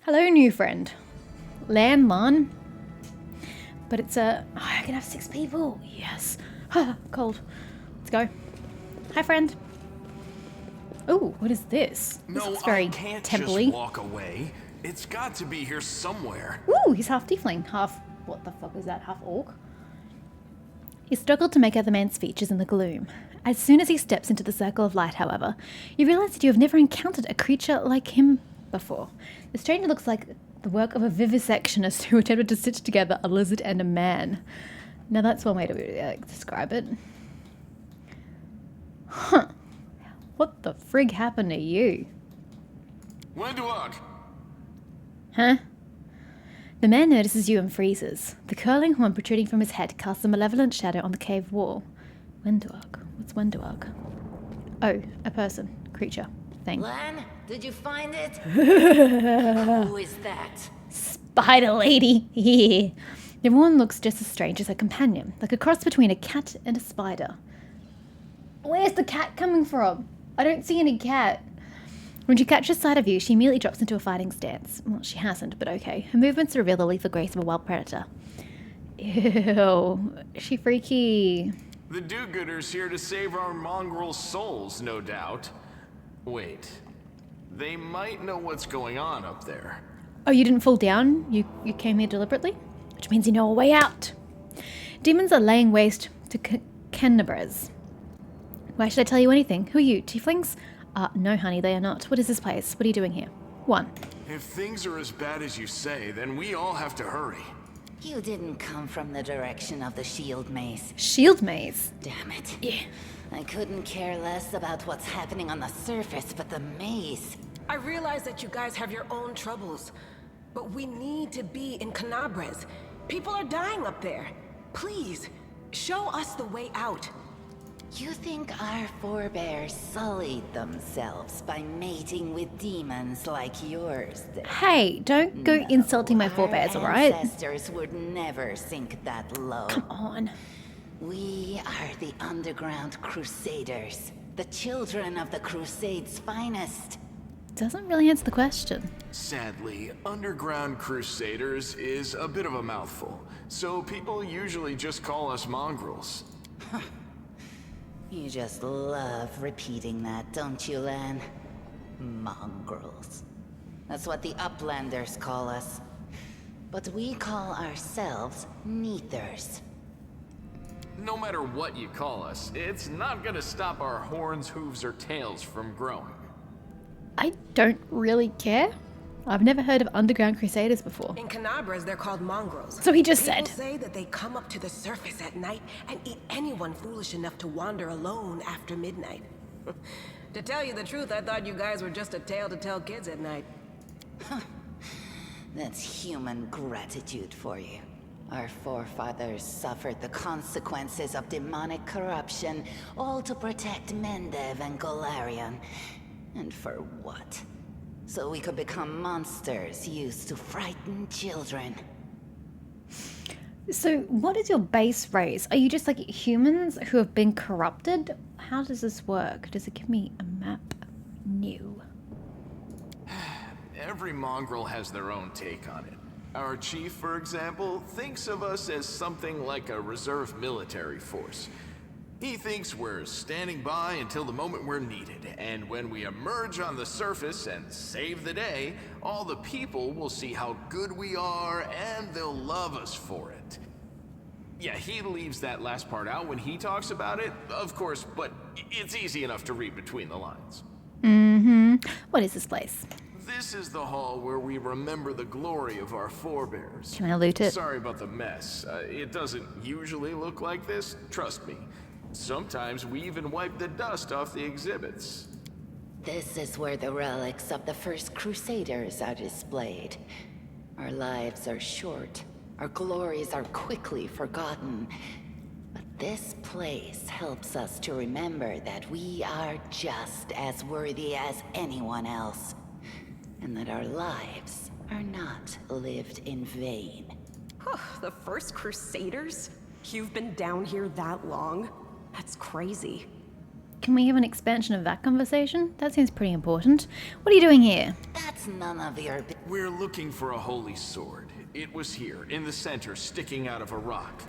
Hello, new friend. Landline. But it's a... Oh, I can have 6 people. Yes. Cold. Let's go. Hi, friend. Oh, what is this? This looks very temple-y. Just walk away. It's got to be here somewhere. Ooh, he's half tiefling. Half... What the fuck is that? Half orc? He struggled to make out the man's features in the gloom. As soon as he steps into the circle of light, however, you realize that you have never encountered a creature like him before. The stranger looks like the work of a vivisectionist who attempted to stitch together a lizard and a man. Now that's one way to describe it. Huh. What the frig happened to you? Worldwound. Huh? The man notices you and freezes. The curling horn protruding from his head casts a malevolent shadow on the cave wall. Wenduag? What's Wenduag? Oh, a person. Creature. Thing. Lan, did you find it? Who is that? Spider lady. Yeah. The woman looks just as strange as her companion, like a cross between a cat and a spider. Where's the cat coming from? I don't see any cat. When she catches sight of you, she immediately drops into a fighting stance. Well, she hasn't, but okay. Her movements reveal the lethal grace of a wild predator. Ew. Is she freaky? The do-gooders here to save our mongrel souls, no doubt. Wait. They might know what's going on up there. Oh, you didn't fall down? You came here deliberately? Which means you know a way out. Demons are laying waste to Canabras. Why should I tell you anything? Who are you, tieflings? No, honey, they are not. What is this place? What are you doing here? 1. If things are as bad as you say, then we all have to hurry. You didn't come from the direction of the shield maze. Shield maze? Damn it. Yeah. I couldn't care less about what's happening on the surface, but the maze. I realize that you guys have your own troubles, but we need to be in Canabres. People are dying up there. Please, show us the way out. You think our forebears sullied themselves by mating with demons like yours? Hey, don't go insulting my forebears, alright? Our ancestors would never sink that low. Come on. We are the Underground Crusaders, the children of the Crusade's finest. Doesn't really answer the question. Sadly, Underground Crusaders is a bit of a mouthful, so people usually just call us mongrels. You just love repeating that, don't you, Lan? Mongrels. That's what the Uplanders call us. But we call ourselves Neathers. No matter what you call us, it's not gonna stop our horns, hooves, or tails from growing. I don't really care. I've never heard of Underground Crusaders before. In Canabres, they're called mongrels. So he just People said. say that they come up to the surface at night and eat anyone foolish enough to wander alone after midnight. To tell you the truth, I thought you guys were just a tale to tell kids at night. That's human gratitude for you. Our forefathers suffered the consequences of demonic corruption, all to protect Mendev and Golarion. And for what? So we could become monsters used to frighten children. So what is your base race? Are you just like humans who have been corrupted? How does this work? Does it give me a map? No. Every mongrel has their own take on it. Our chief, for example, thinks of us as something like a reserve military force. He thinks we're standing by until the moment we're needed, and when we emerge on the surface and save the day, all the people will see how good we are, and they'll love us for it. Yeah, he leaves that last part out when he talks about it, of course, but it's easy enough to read between the lines. What is this place? This is the hall where we remember the glory of our forebears. Can I loot it? Sorry about the mess. It doesn't usually look like this, trust me. Sometimes we even wipe the dust off the exhibits. This is where the relics of the First Crusaders are displayed. Our lives are short. Our glories are quickly forgotten. But this place helps us to remember that we are just as worthy as anyone else. And that our lives are not lived in vain. The First Crusaders? You've been down here that long? That's crazy. Can we have an expansion of that conversation? That seems pretty important. What are you doing here? That's none of your business. We're looking for a holy sword. It was here, in the center, sticking out of a rock.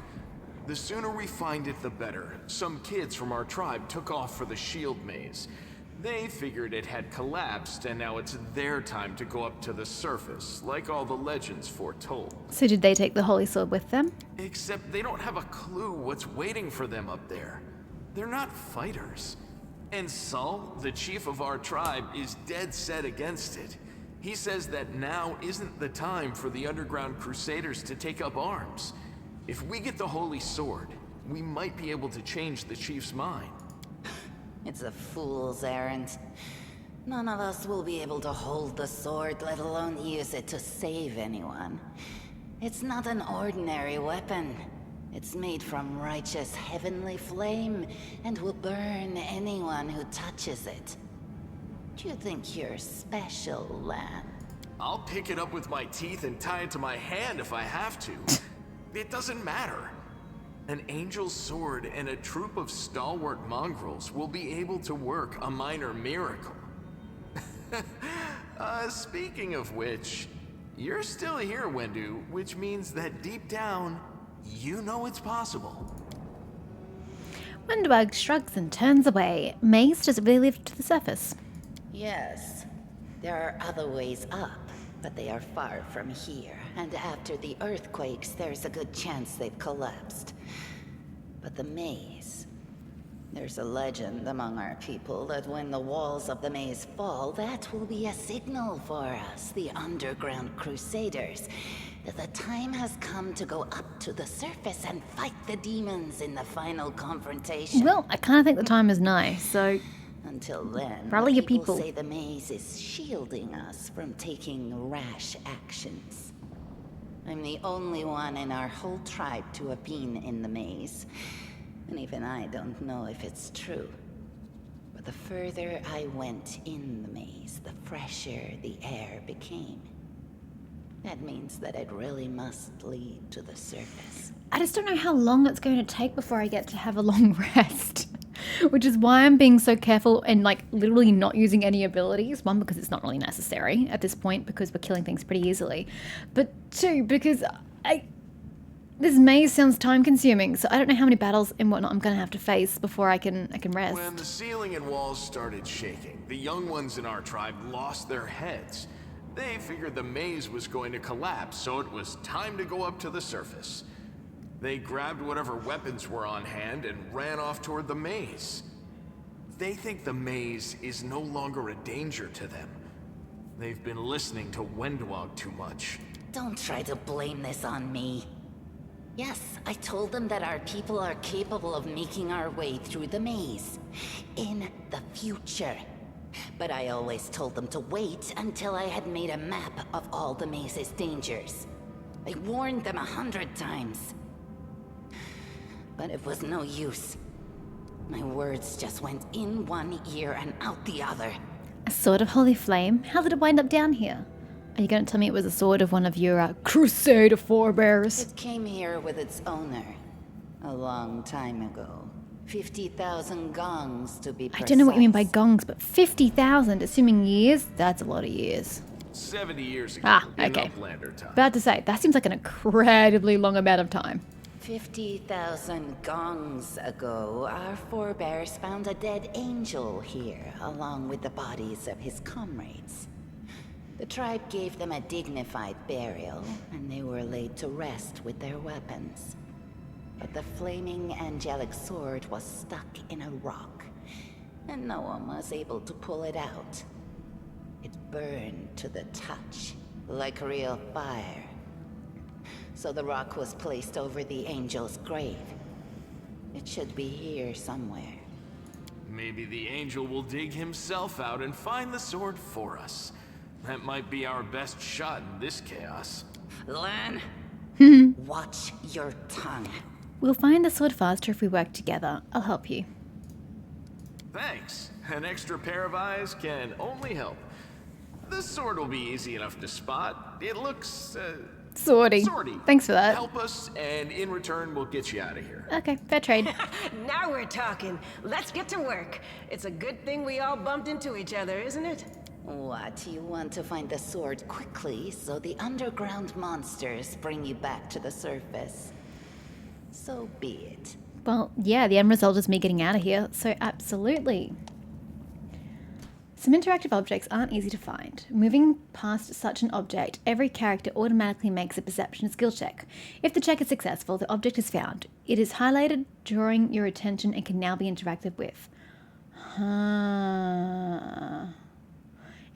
The sooner we find it, the better. Some kids from our tribe took off for the shield maze. They figured it had collapsed, and now it's their time to go up to the surface, like all the legends foretold. So did they take the holy sword with them? Except they don't have a clue what's waiting for them up there. They're not fighters. And Saul, the chief of our tribe, is dead set against it. He says that now isn't the time for the Underground Crusaders to take up arms. If we get the holy sword, we might be able to change the chief's mind. It's a fool's errand. None of us will be able to hold the sword, let alone use it to save anyone. It's not an ordinary weapon. It's made from righteous heavenly flame, and will burn anyone who touches it. Do you think you're special, Lan? I'll pick it up with my teeth and tie it to my hand if I have to. It doesn't matter. An angel's sword and a troop of stalwart mongrels will be able to work a minor miracle. Speaking of which, you're still here, Wendu, which means that deep down, you know it's possible. Windwag shrugs and turns away. Maze just really lifted to the surface. Yes. There are other ways up, but they are far from here. And after the earthquakes, there's a good chance they've collapsed. But the maze... There's a legend among our people that when the walls of the maze fall, that will be a signal for us, the Underground Crusaders, that the time has come to go up to the surface and fight the demons in the final confrontation. Well, I kind of think the time is nigh, so Until then, rally the your people. say the maze is shielding us from taking rash actions. I'm the only one in our whole tribe to have been in the maze. And even I don't know if it's true. But the further I went in the maze, the fresher the air became. That means that it really must lead to the surface. I just don't know how long it's going to take before I get to have a long rest. Which is why I'm being so careful and like literally not using any abilities. One, because it's not really necessary at this point because we're killing things pretty easily. But two, because this maze sounds time consuming, so I don't know how many battles and whatnot I'm going to have to face before I can rest. When the ceiling and walls started shaking, the young ones in our tribe lost their heads. They figured the maze was going to collapse, so it was time to go up to the surface. They grabbed whatever weapons were on hand and ran off toward the maze. They think the maze is no longer a danger to them. They've been listening to Windwag too much. Don't try to blame this on me. Yes, I told them that our people are capable of making our way through the maze. In the future. But I always told them to wait until I had made a map of all the maze's dangers. I warned them 100 times. But it was no use. My words just went in one ear and out the other. A sword of holy flame? How did it wind up down here? Are you going to tell me it was a sword of one of your Crusader forebears? It came here with its owner. A long time ago. 50,000 gongs to be precise. I don't know what you mean by gongs, but 50,000, assuming years? That's a lot of years. 70 years ago, in okay. Uplander time. About to say, that seems like an incredibly long amount of time. 50,000 gongs ago, our forebears found a dead angel here, along with the bodies of his comrades. The tribe gave them a dignified burial, and they were laid to rest with their weapons. But the flaming angelic sword was stuck in a rock, and no one was able to pull it out. It burned to the touch, like real fire. So the rock was placed over the angel's grave. It should be here somewhere. Maybe the angel will dig himself out and find the sword for us. That might be our best shot in this chaos. Lan, watch your tongue. We'll find the sword faster if we work together. I'll help you. Thanks. An extra pair of eyes can only help. The sword will be easy enough to spot. It looks, Swordy. Thanks for that. Help us, and in return, we'll get you out of here. Okay, fair trade. Now we're talking. Let's get to work. It's a good thing we all bumped into each other, isn't it? What, you want to find the sword quickly so the underground monsters bring you back to the surface? So be it. Well, yeah, the end result is me getting out of here, so absolutely. Some interactive objects aren't easy to find. Moving past such an object, every character automatically makes a perception skill check. If the check is successful, the object is found. It is highlighted, drawing your attention, and can now be interacted with.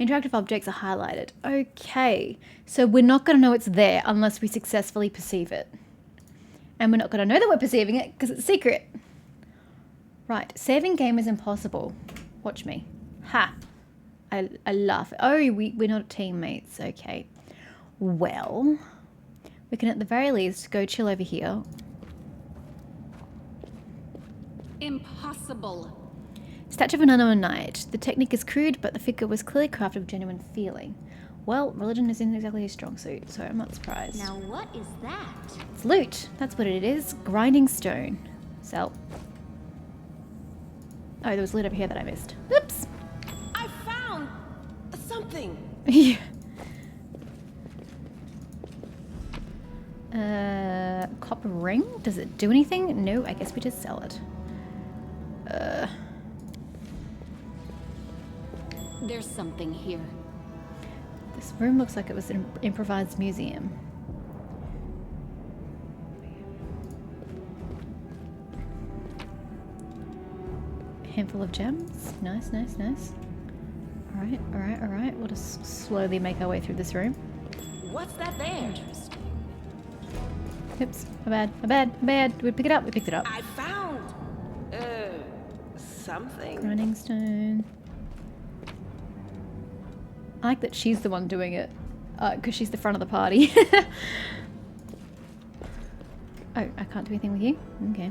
Interactive objects are highlighted. Okay, so we're not going to know it's there unless we successfully perceive it. And we're not going to know that we're perceiving it because it's secret. Right, saving game is impossible. Watch me. Ha! I laugh. Oh, we're not teammates. Okay. Well, we can at the very least go chill over here. Impossible. Statue of an unknown knight. The technique is crude, but the figure was clearly crafted with genuine feeling. Well, religion isn't exactly his strong suit, so I'm not surprised. Now what is that? It's loot. That's what it is. Grinding stone. Sell. Oh, there was loot over here that I missed. Oops. I found something. Yeah. Copper ring? Does it do anything? No, I guess we just sell it. There's something here. This room looks like it was an improvised museum. A handful of gems. Nice, nice, nice. Alright, alright, alright. We'll just slowly make our way through this room. What's that there? Oops, my bad, my bad, my bad. Did we pick it up? We picked it up. I found something. Grinding stone. I like that she's the one doing it, because she's the front of the party. Oh, I can't do anything with you? Okay.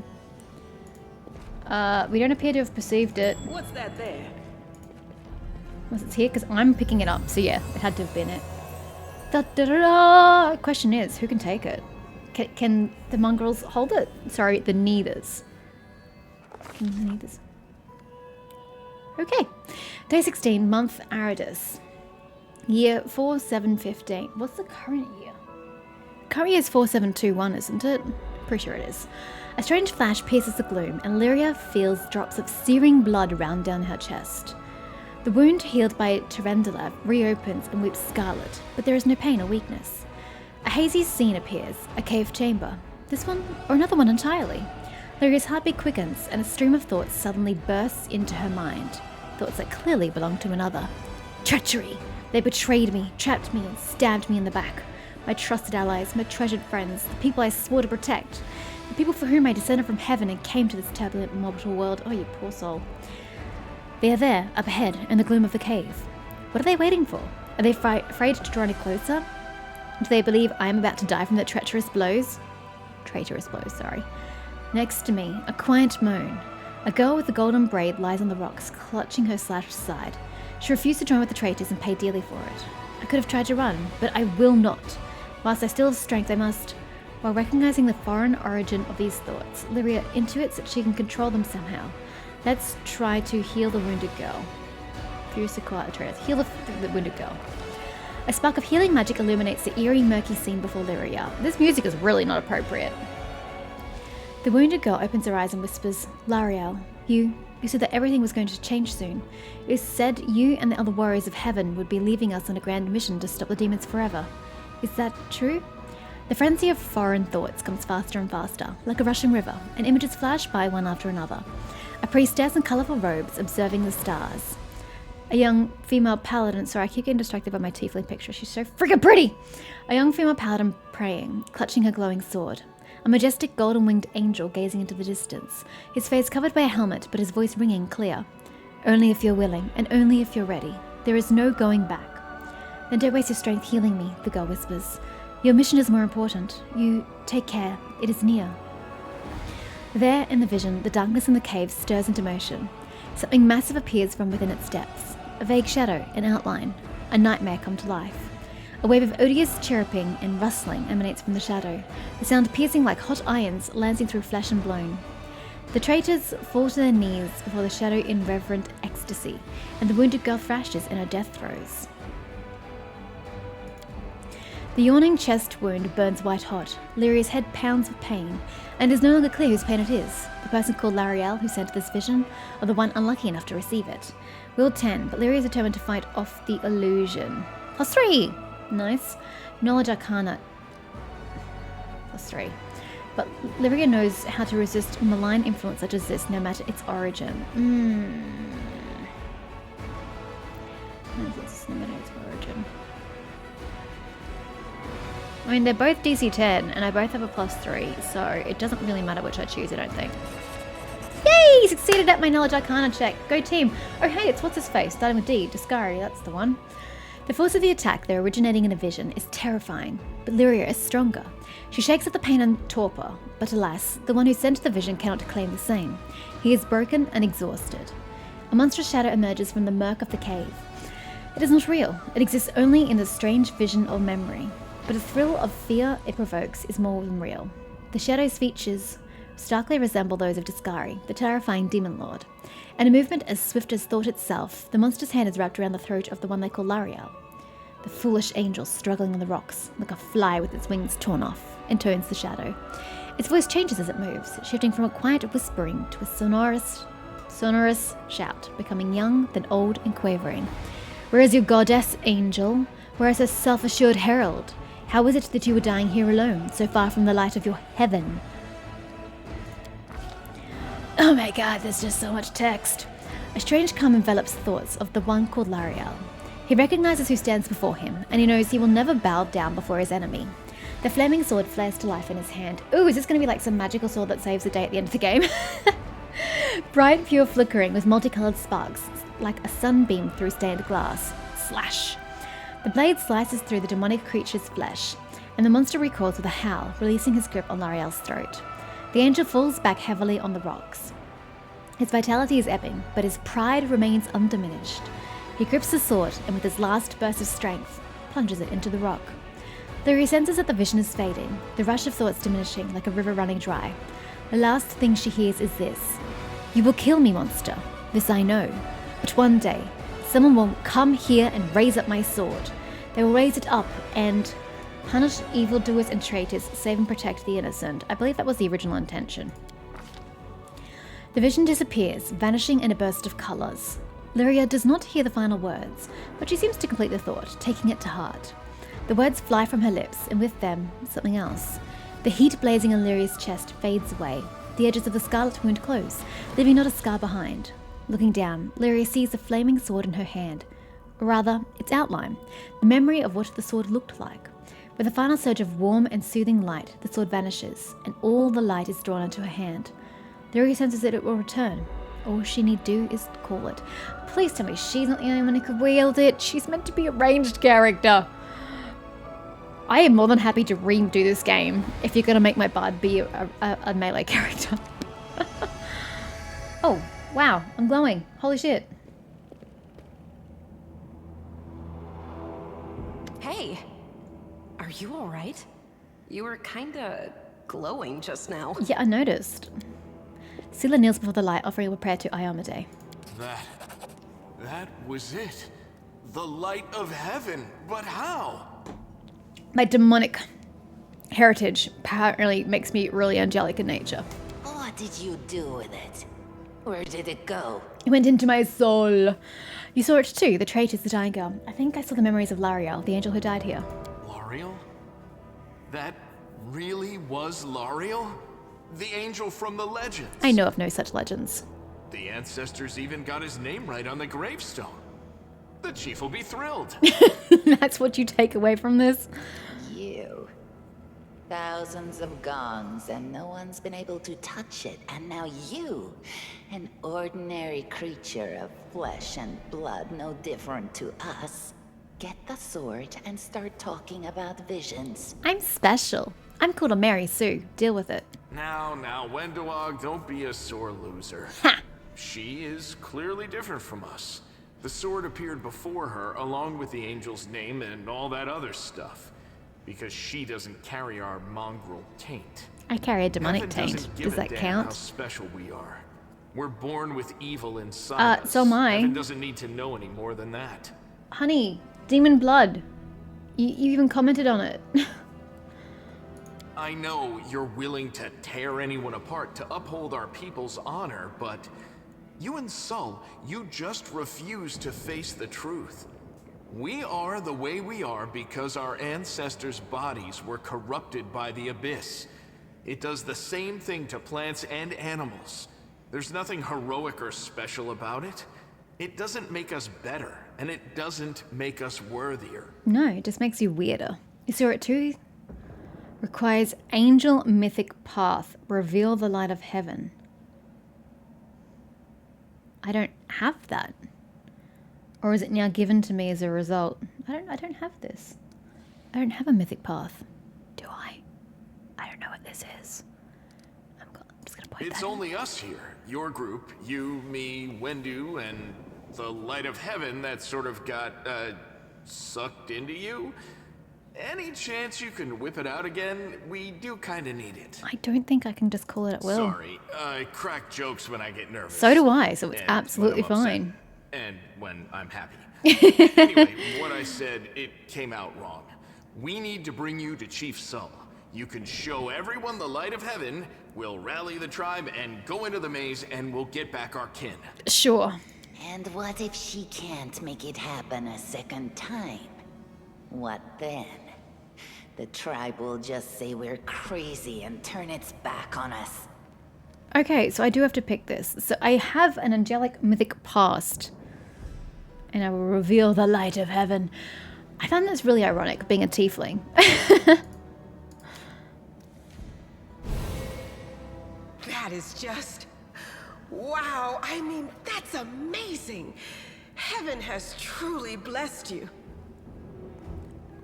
We don't appear to have perceived it. What's that there? Unless it's here, because I'm picking it up. So yeah, it had to have been it. Da, da, da, da. Question is, who can take it? Can the mongrels hold it? Sorry, the neithers. Can the neithers? Okay. Day 16, month Aridus. Year 4715. What's the current year? Current year is 4721, isn't it? Pretty sure it is. A strange flash pierces the gloom, and Lyria feels drops of searing blood round down her chest. The wound healed by Terendelev reopens and weeps scarlet, but there is no pain or weakness. A hazy scene appears, a cave chamber. This one, or another one entirely. Lyria's heartbeat quickens, and a stream of thoughts suddenly bursts into her mind. Thoughts that clearly belong to another. Treachery! They betrayed me, trapped me, and stabbed me in the back. My trusted allies, my treasured friends, the people I swore to protect. The people for whom I descended from heaven and came to this turbulent, mortal world. Oh, you poor soul. They are there, up ahead, in the gloom of the cave. What are they waiting for? Are they afraid to draw any closer? Do they believe I am about to die from their treacherous blows? Traitorous blows, sorry. Next to me, a quiet moan. A girl with a golden braid lies on the rocks, clutching her slashed side. She refused to join with the traitors and pay dearly for it. I could have tried to run, but I will not. Whilst I still have strength, I must. While recognizing the foreign origin of these thoughts, Lyria intuits that she can control them somehow. Let's try to heal the wounded girl. Furiously call out the traitors. Heal the wounded girl. A spark of healing magic illuminates the eerie, murky scene before Lyria. This music is really not appropriate. The wounded girl opens her eyes and whispers, Lariel, you said that everything was going to change soon. You said you and the other warriors of heaven would be leaving us on a grand mission to stop the demons forever. Is that true? The frenzy of foreign thoughts comes faster and faster, like a rushing river, and images flash by one after another. A priestess in colourful robes observing the stars. A young female paladin, sorry, I keep getting distracted by my tiefling picture, she's so freaking pretty! A young female paladin praying, clutching her glowing sword. A majestic golden-winged angel gazing into the distance, his face covered by a helmet, but his voice ringing clear. Only if you're willing, and only if you're ready. There is no going back. Then don't waste your strength healing me, the girl whispers. Your mission is more important. You take care. It is near. There, in the vision, the darkness in the cave stirs into motion. Something massive appears from within its depths. A vague shadow, an outline. A nightmare come to life. A wave of odious chirruping and rustling emanates from the shadow, the sound piercing like hot irons lancing through flesh and bone. The traitors fall to their knees before the shadow in reverent ecstasy, and the wounded girl thrashes in her death throes. The yawning chest wound burns white hot. Lyria's head pounds with pain, and it is no longer clear whose pain it is. The person called Lariel who sent this vision, or the one unlucky enough to receive it. Willed 10, but Lyria is determined to fight off the illusion. +3! Nice. Knowledge Arcana. +3. But Lyria knows how to resist malign influence such as this, no matter its origin. No matter its origin. I mean, they're both DC 10, and I both have a +3, so it doesn't really matter which I choose, I don't think. Yay! Succeeded at my Knowledge Arcana check. Go team! Oh hey, it's what's-his-face, starting with D. Discari, that's the one. The force of the attack, though originating in a vision, is terrifying, but Lyria is stronger. She shakes off the pain and torpor, but alas, the one who sent the vision cannot claim the same. He is broken and exhausted. A monstrous shadow emerges from the murk of the cave. It is not real. It exists only in the strange vision or memory. But the thrill of fear it provokes is more than real. The shadow's features starkly resemble those of Discari, the terrifying demon lord. In a movement as swift as thought itself, the monster's hand is wrapped around the throat of the one they call Lariel. The foolish angel struggling on the rocks, like a fly with its wings torn off, intones the shadow. Its voice changes as it moves, shifting from a quiet whispering to a sonorous shout, becoming young, then old and quavering. Where is your goddess, angel? Where is her self-assured herald? How is it that you were dying here alone, so far from the light of your heaven? Oh my god, there's just so much text. A strange calm envelops thoughts of the one called Lariel. He recognizes who stands before him, and he knows he will never bow down before his enemy. The flaming sword flares to life in his hand. Ooh, is this going to be like some magical sword that saves the day at the end of the game? Bright, pure flickering with multicolored sparks, like a sunbeam through stained glass. Slash. The blade slices through the demonic creature's flesh, and the monster recoils with a howl, releasing his grip on Lariel's throat. The angel falls back heavily on the rocks. His vitality is ebbing, but his pride remains undiminished. He grips the sword, and with his last burst of strength, plunges it into the rock. Though he senses that the vision is fading, the rush of thoughts diminishing like a river running dry, the last thing she hears is this. You will kill me, monster. This I know. But one day, someone will come here and raise up my sword. They will raise it up and punish evildoers and traitors, save and protect the innocent. I believe that was the original intention. The vision disappears, vanishing in a burst of colours. Lyria does not hear the final words, but she seems to complete the thought, taking it to heart. The words fly from her lips, and with them, something else. The heat blazing on Lyria's chest fades away. The edges of the scarlet wound close, leaving not a scar behind. Looking down, Lyria sees the flaming sword in her hand. Or rather, its outline, the memory of what the sword looked like. With a final surge of warm and soothing light, the sword vanishes, and all the light is drawn into her hand. Lyria senses that it will return. All she need do is call it. Please tell me she's not the only one who could wield it. She's meant to be a ranged character. I am more than happy to redo this game if you're going to make my bard be a melee character. Oh, wow, I'm glowing. Holy shit. Hey, are you alright? You were kinda glowing just now. Yeah, I noticed. Scylla kneels before the light, offering a prayer to Iomade. That was it. The light of heaven. But how? My demonic heritage apparently makes me really angelic in nature. What did you do with it? Where did it go? It went into my soul. You saw it too, the traitors, the dying girl. I think I saw the memories of Lariel, the angel who died here. Lariel? That really was Lariel? The angel from the legends. I know of no such legends. The ancestors even got his name right on the gravestone. The chief will be thrilled. That's what you take away from this? You. Thousands of gongs and no one's been able to touch it. And now you, an ordinary creature of flesh and blood, no different to us. Get the sword and start talking about visions. I'm special. I'm called a Mary Sue. Deal with it. Now, Wendowog, don't be a sore loser. Ha! She is clearly different from us. The sword appeared before her, along with the angel's name and all that other stuff. Because she doesn't carry our mongrel taint. I carry a demonic Heaven taint. doesn't give Does a that damn count? how special we are. We're born with evil inside us. So am I. Heaven doesn't need to know any more than that. Honey, demon blood. You even commented on it. I know you're willing to tear anyone apart to uphold our people's honor, but you and Sol, you just refuse to face the truth. We are the way we are because our ancestors' bodies were corrupted by the Abyss. It does the same thing to plants and animals. There's nothing heroic or special about it. It doesn't make us better, and it doesn't make us worthier. No, it just makes you weirder. You saw it too? Requires angel mythic path. Reveal the light of heaven. I don't have that. Or is it now given to me as a result? I don't have this. I don't have a mythic path. Do I? I don't know what this is. I'm just gonna point It's that only us here. Your group, you, me, Wendu, and the light of heaven that sort of got, sucked into you. Any chance you can whip it out again? We do kind of need it. I don't think I can just call it at will. Sorry, I crack jokes when I get nervous. So do I, so it's And absolutely when I'm upset. fine. And when I'm happy. Anyway, what I said, it came out wrong. We need to bring you to Chief Sol. You can show everyone the light of heaven, we'll rally the tribe and go into the maze, and we'll get back our kin. Sure. And what if she can't make it happen a second time? What then? The tribe will just say we're crazy and turn its back on us. Okay, so I do have to pick this. So I have an angelic mythic past. And I will reveal the light of heaven. I found this really ironic, being a tiefling. That is just... wow, I mean, that's amazing. Heaven has truly blessed you.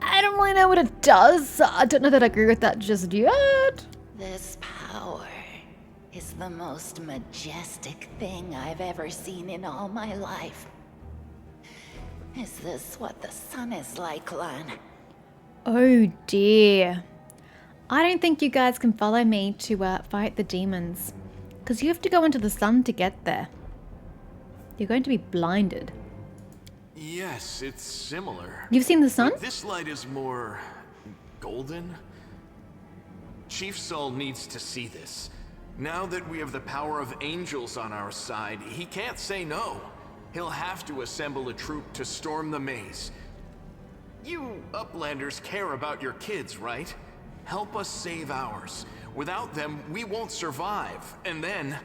I don't really know what it does. I don't know that I agree with that just yet. This power is the most majestic thing I've ever seen in all my life. Is this what the sun is like, Lan? Oh dear. I don't think you guys can follow me to fight the demons. Because you have to go into the sun to get there. You're going to be blinded. Yes, it's similar. You've seen the sun? But this light is more... golden? Chief Sol needs to see this. Now that we have the power of angels on our side, he can't say no. He'll have to assemble a troop to storm the maze. You Uplanders care about your kids, right? Help us save ours. Without them, we won't survive. And then,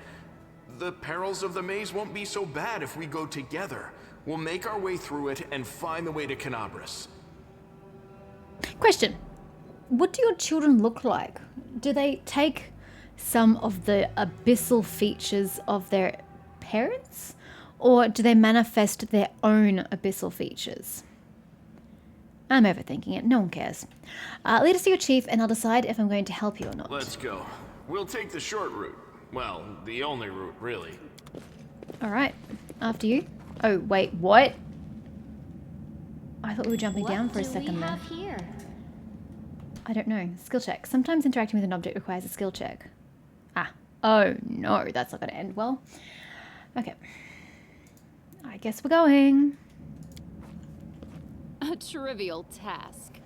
the perils of the maze won't be so bad if we go together. We'll make our way through it and find the way to Canabras. Question. What do your children look like? Do they take some of the abyssal features of their parents? Or do they manifest their own abyssal features? I'm overthinking it. No one cares. Lead us to your chief and I'll decide if I'm going to help you or not. Let's go. We'll take the short route. Well, the only route, really. Alright. After you. Oh, wait. What? I thought we were jumping down for a second there. What do we have here? I don't know. Skill check. Sometimes interacting with an object requires a skill check. Ah. Oh, no. That's not going to end well. Okay. I guess we're going. A trivial task.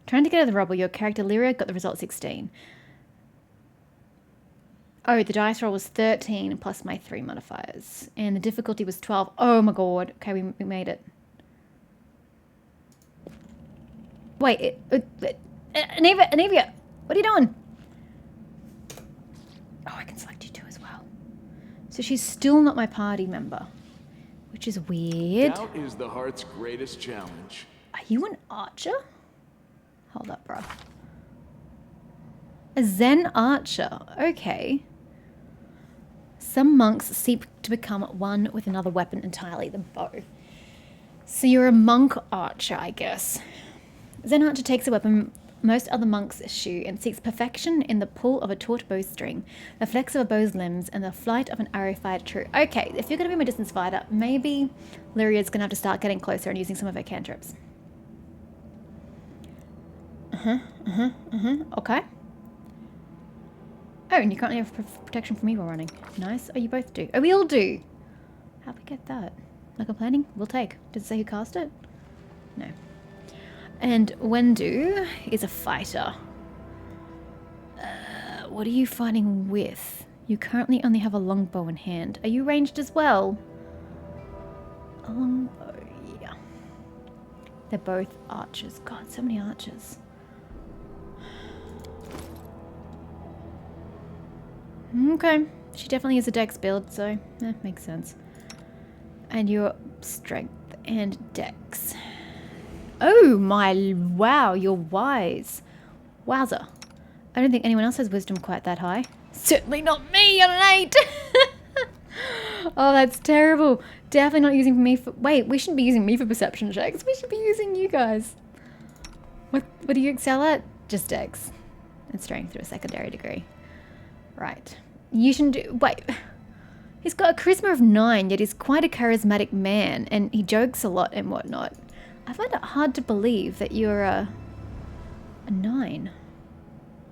Trying to get out of the rubble, your character Lyria got the result 16. Oh, the dice roll was 13 plus my 3 modifiers. And the difficulty was 12. Oh my god. Okay, we made it. Wait, Anivia, what are you doing? Oh, I can select you too as well. So she's still not my party member, which is weird. Doubt is the heart's greatest challenge. Are you an archer? Hold up, bro. A Zen archer. Okay. Some monks seek to become one with another weapon entirely, the bow. So you're a monk archer, I guess. Zen archer takes a weapon most other monks eschew and seeks perfection in the pull of a taut bowstring, the flex of a bow's limbs, and the flight of an arrow fired true. Okay, if you're going to be my distance fighter, maybe Lyria's going to have to start getting closer and using some of her cantrips. Okay. Oh, and you currently have protection from evil running. Nice. Oh, you both do. Oh, we all do. How'd we get that? No complaining? We'll take. Does it say who cast it? No. And Wendu is a fighter. What are you fighting with? You currently only have a longbow in hand. Are you ranged as well? A longbow, yeah. They're both archers. God, so many archers. Okay. She definitely is a dex build, so makes sense. And your strength and dex. Oh my, wow, you're wise. Wowza. I don't think anyone else has wisdom quite that high. Certainly not me on an 8. Oh, that's terrible. Definitely not using me for... Wait, we shouldn't be using me for perception checks. We should be using you guys. What do you excel at? Just dex. And strength through a secondary degree. Right. You shouldn't do... Wait. He's got a charisma of 9, yet he's quite a charismatic man, and he jokes a lot and whatnot. I find it hard to believe that you're a 9.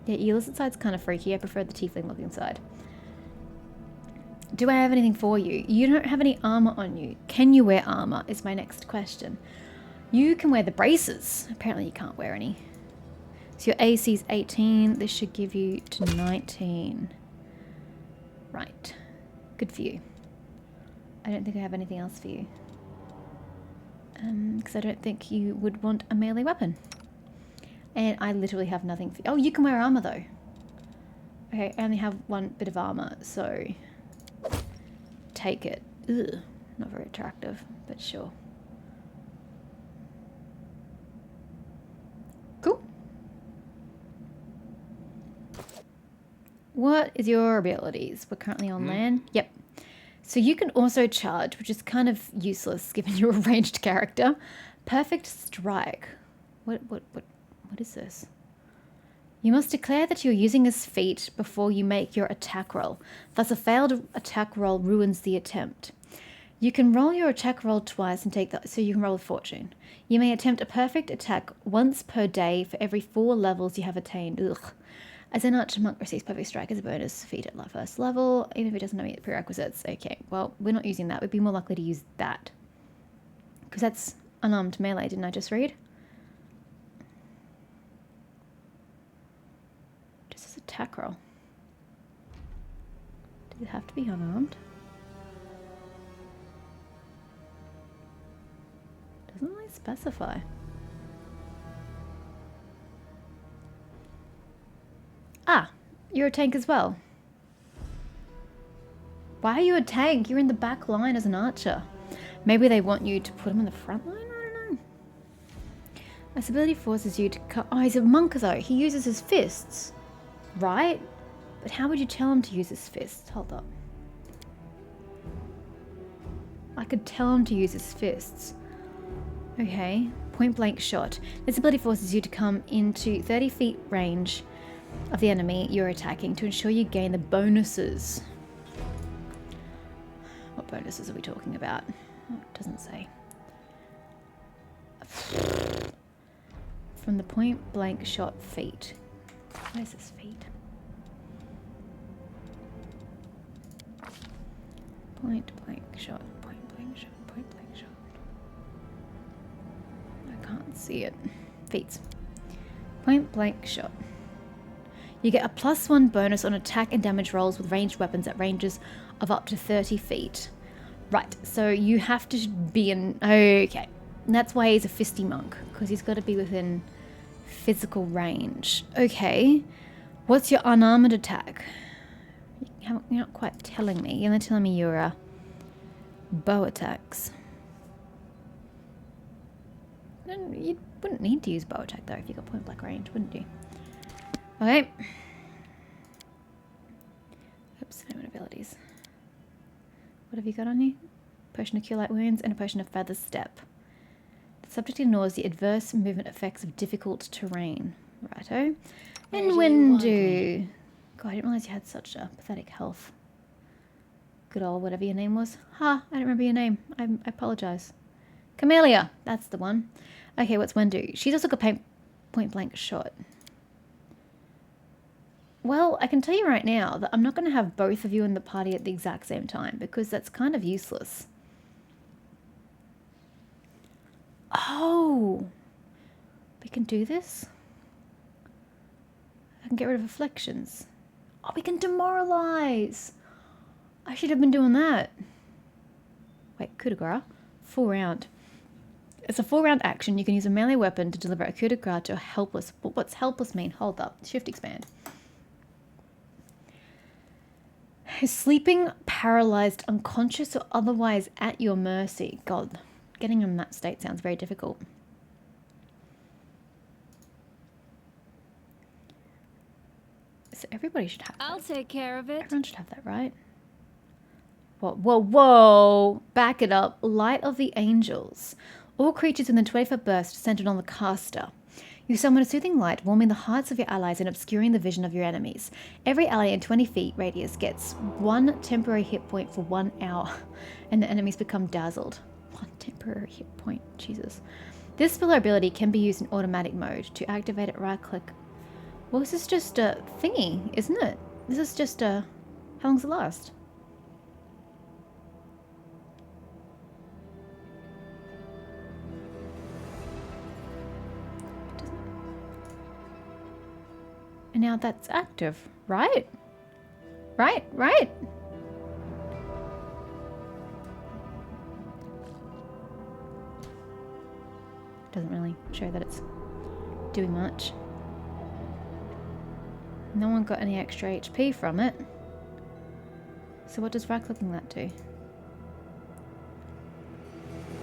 Yeah, your illicit side's kind of freaky. I prefer the tiefling looking side. Do I have anything for you? You don't have any armor on you. Can you wear armor is my next question. You can wear the braces. Apparently you can't wear any. So your AC is 18. This should give you to 19. Right. Good for you. I don't think I have anything else for you. Because I don't think you would want a melee weapon. And I literally have nothing for you. Oh, you can wear armor though. Okay, I only have one bit of armor, so take it. Ugh, not very attractive, but sure. Cool. What is your abilities? We're currently on land. Yep. So you can also charge, which is kind of useless given you're a ranged character. Perfect strike. What is this? You must declare that you're using his feat before you make your attack roll. Thus, a failed attack roll ruins the attempt. You can roll your attack roll twice and take that, so you can roll with fortune. You may attempt a perfect attack once per day for every 4 levels you have attained. Ugh. As an archer monk receives perfect strike as a bonus feat at first level, even if it doesn't meet the prerequisites. Okay, well, we're not using that. We'd be more likely to use that. Because that's unarmed melee, didn't I just read? Just as attack roll. Does it have to be unarmed? Doesn't really specify. Ah, you're a tank as well. Why are you a tank? You're in the back line as an archer. Maybe they want you to put him in the front line? I don't know. This ability forces you to cut... Oh, he's a monk though. He uses his fists. Right? But how would you tell him to use his fists? Hold up. I could tell him to use his fists. Okay. Point blank shot. This ability forces you to come into 30 feet range of the enemy you're attacking to ensure you gain the bonuses. What bonuses are we talking about? Oh, it doesn't say. From the point blank shot feat. What is this feat? Point blank shot, point blank shot, point blank shot. I can't see it. Feats. Point blank shot. You get a +1 bonus on attack and damage rolls with ranged weapons at ranges of up to 30 feet. Right, so you have to be in... Okay. And that's why he's a fisty monk, because he's got to be within physical range. Okay. What's your unarmored attack? You're not quite telling me. You're only telling me your bow attacks. You wouldn't need to use bow attack, though, if you got point blank range, wouldn't you? Okay. Oops, no abilities. What have you got on you? Potion of Cure Light Wounds and a Potion of Feather Step. The subject ignores the adverse movement effects of difficult terrain. Righto. And Wendu. God, I didn't realize you had such a pathetic health. Good old whatever your name was. Ha, I don't remember your name. I apologize. Camellia, that's the one. Okay, what's Wendu? She's also got point blank shot. Well, I can tell you right now that I'm not going to have both of you in the party at the exact same time because that's kind of useless. Oh, we can do this? I can get rid of afflictions. Oh, we can demoralize. I should have been doing that. Wait, coup de grace? 4 round. It's a 4 round action. You can use a melee weapon to deliver a coup de grace to a helpless. What's helpless mean? Hold up. Shift expand. Sleeping, paralyzed, unconscious, or otherwise at your mercy. God, getting in that state sounds very difficult. So everybody should have that. I'll take care of it. Everyone should have that, right? Whoa, whoa, whoa! Back it up. Light of the Angels. All creatures within 20-foot burst centered on the caster. You summon a soothing light, warming the hearts of your allies and obscuring the vision of your enemies. Every ally in 20 feet radius gets 1 temporary hit point for 1 hour, and the enemies become dazzled. 1 temporary hit point, Jesus. This spell ability can be used in automatic mode. To activate it, right-click. Well, this is just a thingy, isn't it? This is just a... How long does it last? And now that's active, right? Right? Doesn't really show that it's doing much. No one got any extra HP from it. So what does right-clicking that do?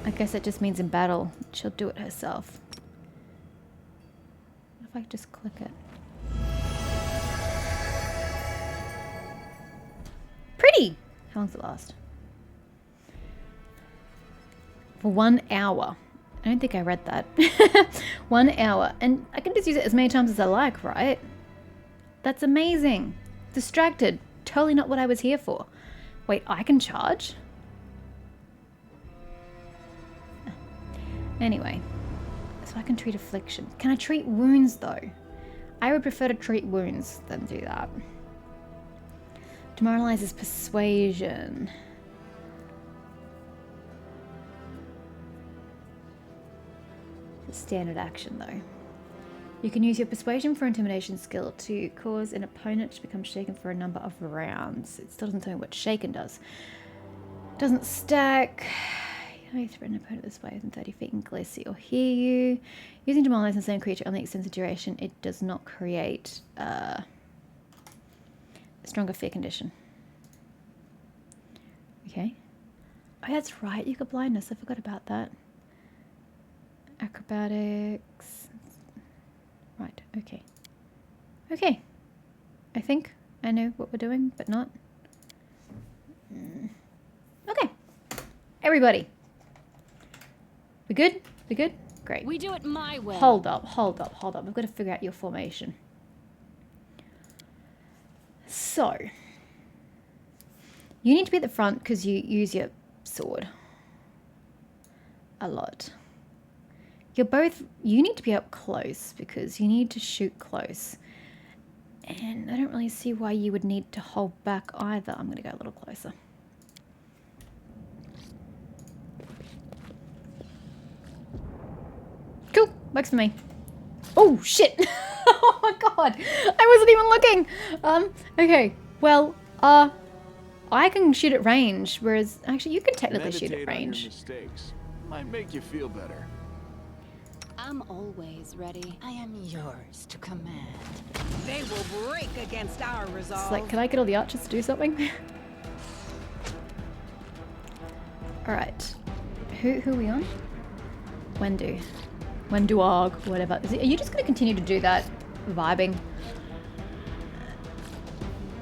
I guess it just means in battle she'll do it herself. What if I just click it? Pretty! How long does it last? For 1 hour. I don't think I read that. 1 hour. And I can just use it as many times as I like, right? That's amazing. Distracted. Totally not what I was here for. Wait, I can charge? Anyway. So I can treat affliction. Can I treat wounds, though? I would prefer to treat wounds than do that. Demoralizes persuasion. It's a standard action, though. You can use your persuasion for intimidation skill to cause an opponent to become shaken for a number of rounds. It still doesn't tell me what shaken does. Doesn't stack. You threaten an opponent this way within 30 feet and gliss or hear you. Using demoralize the same creature only extends the duration. It does not create a stronger fear condition. Okay. Oh, that's right. You got blindness. I forgot about that. Acrobatics. Right, okay. Okay. I think I know what we're doing, but not. Okay. Everybody. We good? We good? Great. We do it my way. Hold up. We've got to figure out your formation. So. You need to be at the front because you use your sword. A lot. You need to be up close because you need to shoot close. And I don't really see why you would need to hold back either. I'm going to go a little closer. Cool. Works for me. Oh, shit. Oh my god. I wasn't even looking. Okay. Well, I can shoot at range, whereas actually you can technically shoot at range. Mistakes might make you feel better. I'm always ready. I am yours to command. They will break against our resolve. It's like, can I get all the archers to do something? Alright. Who are we on? Wenduog, whatever. Are you just going to continue to do that vibing?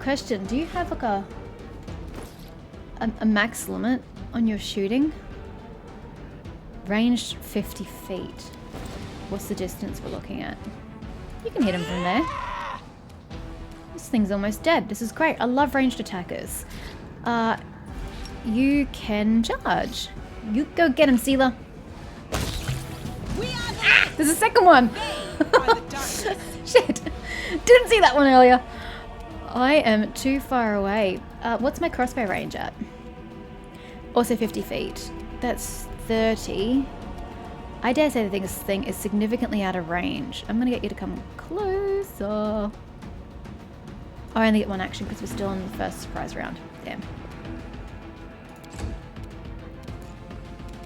Question, do you have like a max limit on your shooting? Ranged 50 feet. What's the distance we're looking at? You can hit him from there. This thing's almost dead. This is great. I love ranged attackers. You can charge. You go get him, Sealer. There's a second one. Shit. Didn't see that one earlier. I am too far away. What's my crossbow range at? Also 50 feet. That's 30. I dare say that this thing is significantly out of range. I'm gonna get you to come closer. I only get one action because we're still in the first surprise round. Damn.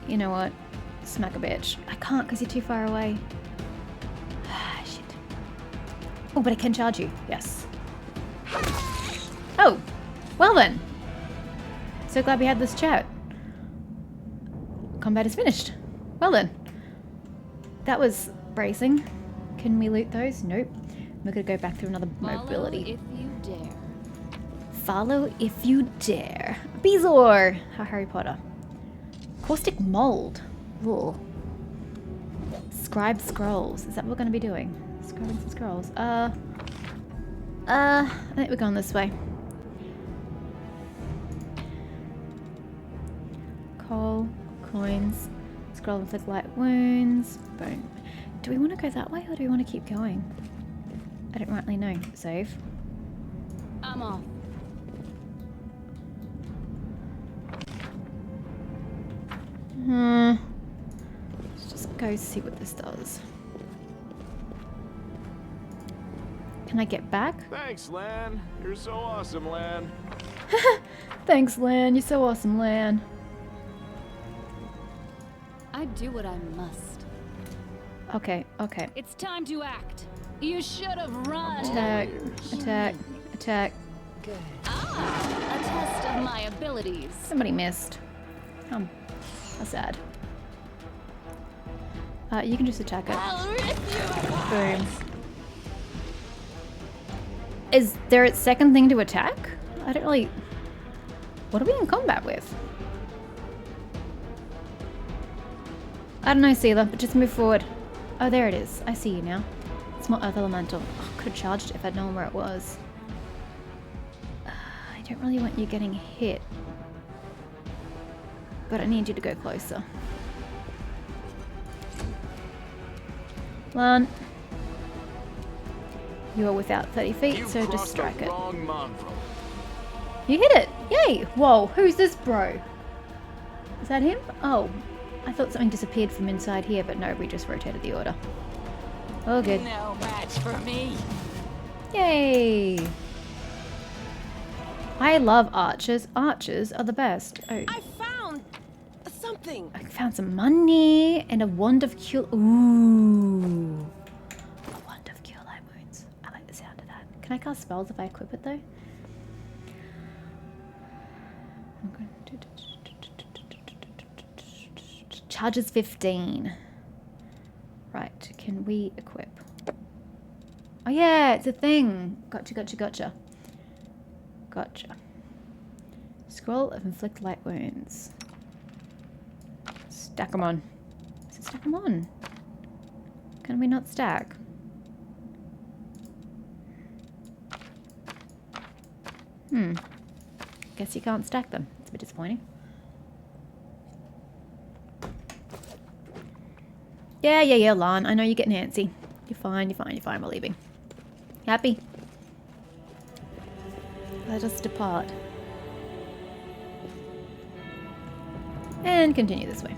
You know what? Smack a bitch. I can't because you're too far away. Ah, shit. Oh, but I can charge you. Yes. Oh, well then. So glad we had this chat. Combat is finished. Well then. That was bracing. Can we loot those? Nope. We're gonna go back through another mobility. Follow if you dare. Follow if you dare. Bezoar! How Harry Potter. Caustic mold. Ugh. Scribe scrolls. Is that what we're gonna be doing? Scribing some scrolls. I think we're going this way. Coal, coins, scroll inflict light wounds. Boom. Do we want to go that way or do we want to keep going? I don't rightly know. Save. I'm off. Let's just go see what this does. Can I get back? Thanks, Lan. You're so awesome, Lan. Thanks, Lan. You're so awesome, Lan. I do what I must. Okay, okay. It's time to act. You should have run. Attack, attack, attack. Ah, a test of my abilities. Somebody missed. How sad. You can just attack it. I'll rip you. Boom. Is there a second thing to attack? I don't really... What are we in combat with? I don't know, Sealer, but just move forward. Oh, there it is. I see you now. It's more Earth Elemental. Oh, I could have charged it if I'd known where it was. I don't really want you getting hit. But I need you to go closer. Lan. You are without 30 feet, so just strike it. Wrong mongrel. You hit it! Yay! Whoa, who's this bro? Is that him? Oh, I thought something disappeared from inside here, but no, we just rotated the order. Oh, good. No match for me. Yay! I love archers. Archers are the best. Oh, I found something. I found some money and a wand of cure. Ooh. A wand of cure light wounds. I like the sound of that. Can I cast spells if I equip it though? Charges 15. Right, can we equip? Oh yeah, it's a thing. Gotcha, gotcha, gotcha. Gotcha. Scroll of inflict light wounds. Stack them on. Is it stack them on? Can we not stack? Guess you can't stack them. It's a bit disappointing. Yeah, Lan. I know you're getting antsy. You're fine, you're fine, you're fine. We're leaving. Happy? Let us depart. And continue this way.